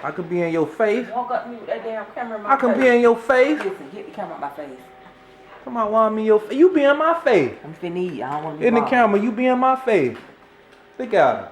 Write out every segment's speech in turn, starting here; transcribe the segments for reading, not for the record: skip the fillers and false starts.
I could be in your face. Walk up to me with that damn camera in my I face. can be in your face. Listen, get the camera in my face. Come on, why I'm in your face? You be in my face. I'm finna eat. I don't want to be In the bothered. camera, you be in my face. Look at her.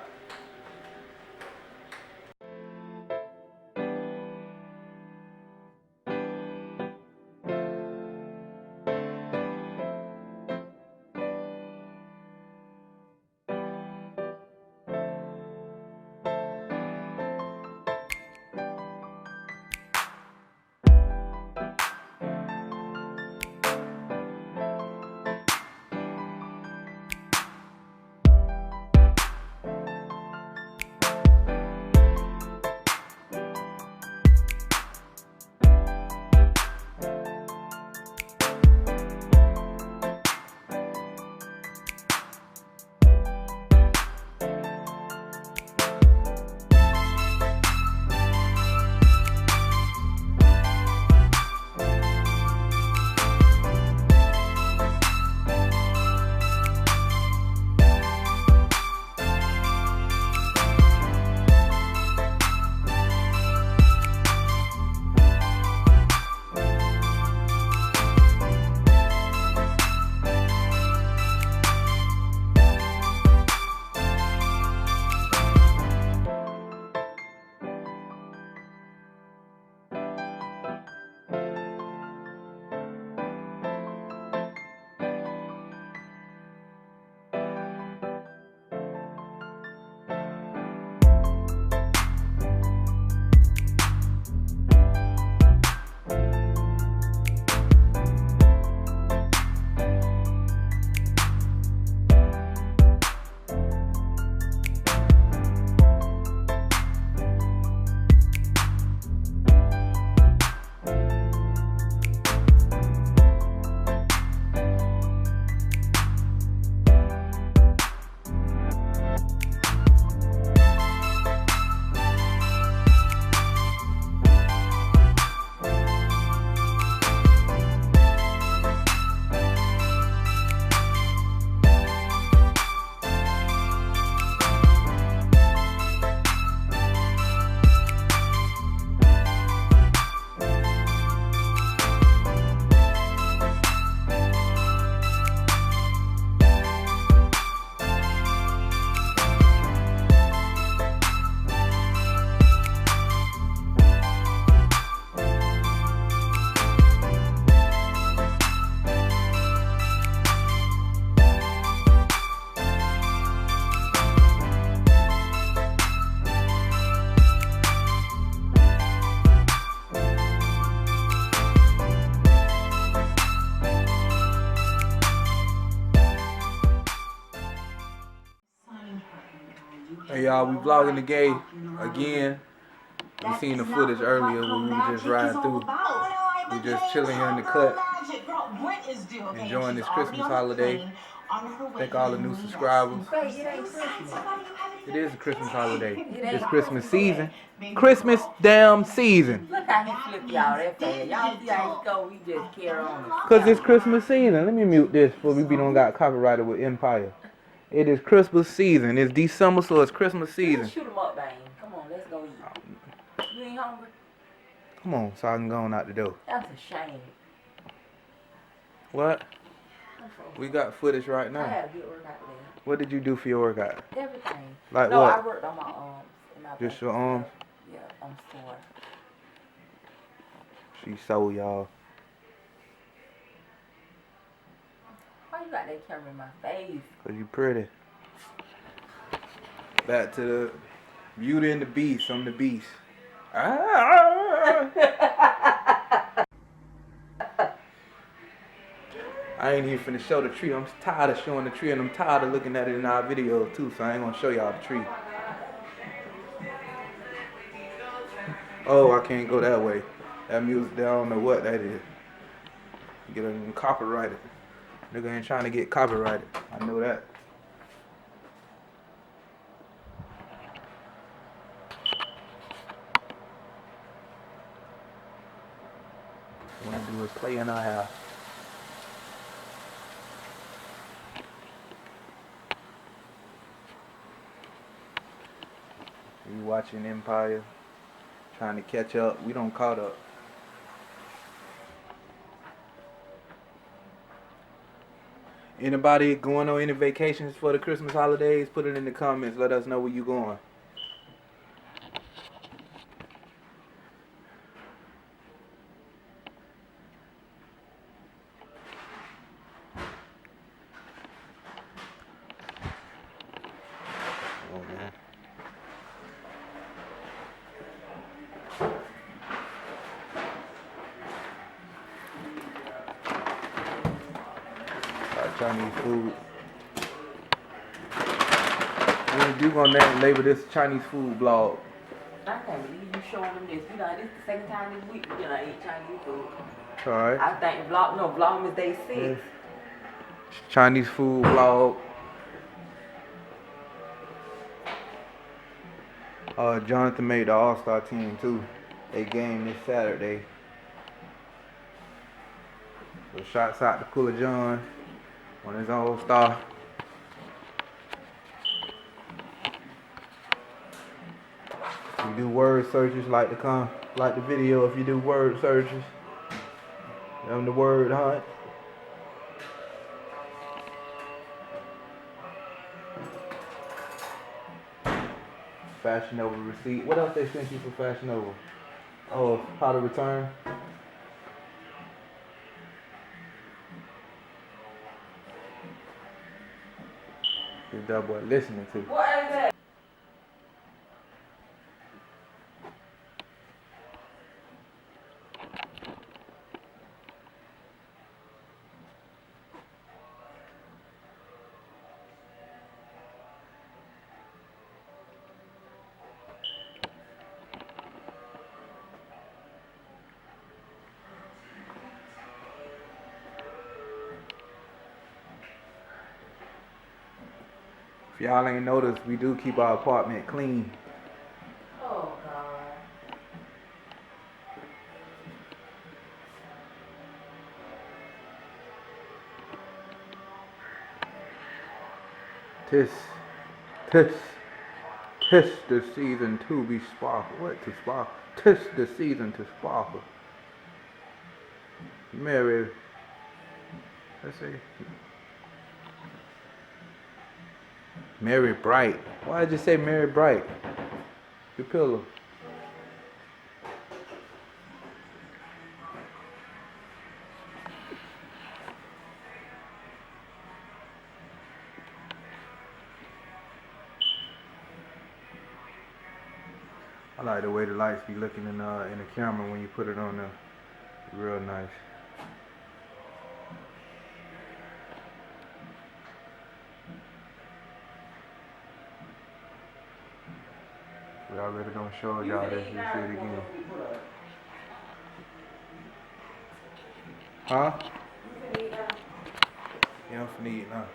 Hey y'all, we vlogging the gay again. We seen the footage earlier when we were just riding through. We just chilling here in the cut, enjoying this Christmas holiday. Thank all the new subscribers. It is a Christmas holiday. It's Christmas season. Christmas damn season. Look how he flipped y'all that fast. Y'all see how he go, we just carry on. Cause it's Christmas season. Let me mute this before we don't got copyrighted with Empire. It is Christmas season. It's December, so it's Christmas season. Shoot him up, Bane. Come on, let's go eat. You ain't hungry? Come on, so I can go on out the door. That's a shame. What? We got footage right now. I had a good workout today. What did you do for your workout? Everything. Like no, what? I worked on my arms. Just your arms? Yeah, I'm sore. She sore, y'all. Why you got that camera in my face? Cause you pretty. Back to the Beauty and the Beast. I'm the Beast. Ah! I ain't even finna show the tree. I'm tired of showing the tree, and I'm tired of looking at it in our videos too, so I ain't gonna show y'all the tree. Oh, I can't go that way. That music, I don't know what that is. Get them copyrighted. Nigga ain't trying to get copyrighted. I know that. What I do is play in our house. We watching Empire, Trying to catch up. We don't caught up. Anybody going on any vacations for the Christmas holidays? Put it in the comments. Let us know where you going. Oh, man. Chinese food. We're gonna label this Chinese food vlog. I can't believe you showing them this. You know, this is the second time this week we eat Chinese food. Alright. I think Vlogmas day 6. Yeah. Chinese food vlog. Jonathan made the All-Star team too. They game this Saturday. So shots out to Cooler John on his All-Star. If you do word searches, like the video. If you do word searches, on the word hunt. Fashion Over receipt. What else they sent you for Fashion Over? Oh, how to return. Is that boy listening to? What is that? If y'all ain't noticed, we do keep our apartment clean. Oh, God. Tis the season to be sparkle. What to sparkle? Tis the season to sparkle. Mary, let's see. Mary Bright. Why did you say Mary Bright? Your pillow. I like the way the lights be looking in the camera when you put it on there. Real nice. We already gonna show y'all this. You see it again. Huh? Yeah, I'm finna eat now.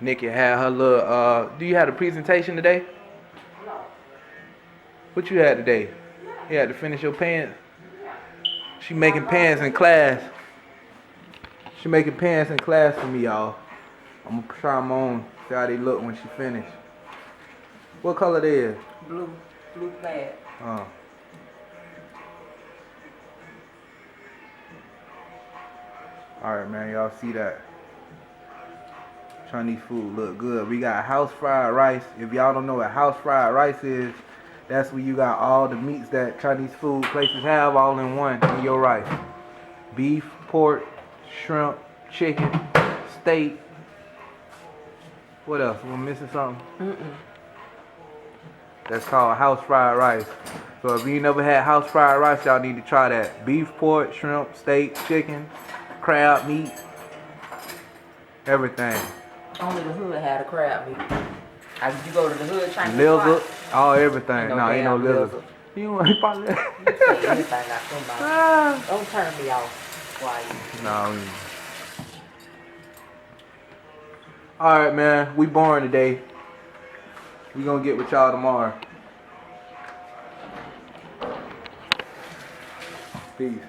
Nikki had her little, do you have a presentation today? No. What you had today? You had to finish your pants? She making pants in class. She making pants in class for me, y'all. I'm gonna try them on, see how they look when she finish. What color they is? Blue plaid. Oh. Alright, man, y'all see that? Chinese food look good. We got house fried rice. If y'all don't know what house fried rice is, that's where you got all the meats that Chinese food places have all in one in your rice. Beef, pork, shrimp, chicken, steak. What else? We're missing something? That's called house fried rice. So if you never had house fried rice, y'all need to try that. Beef, pork, shrimp, steak, chicken, crab meat, everything. Only the hood had a crab meat. Did you go to the hood Chinese Lizard, spot? all everything. No, No, ain't no lizard. You want probably. You say anything I think about. Don't turn me off. Why? No. Alright, man. We boring today. We gonna get with y'all tomorrow. Peace.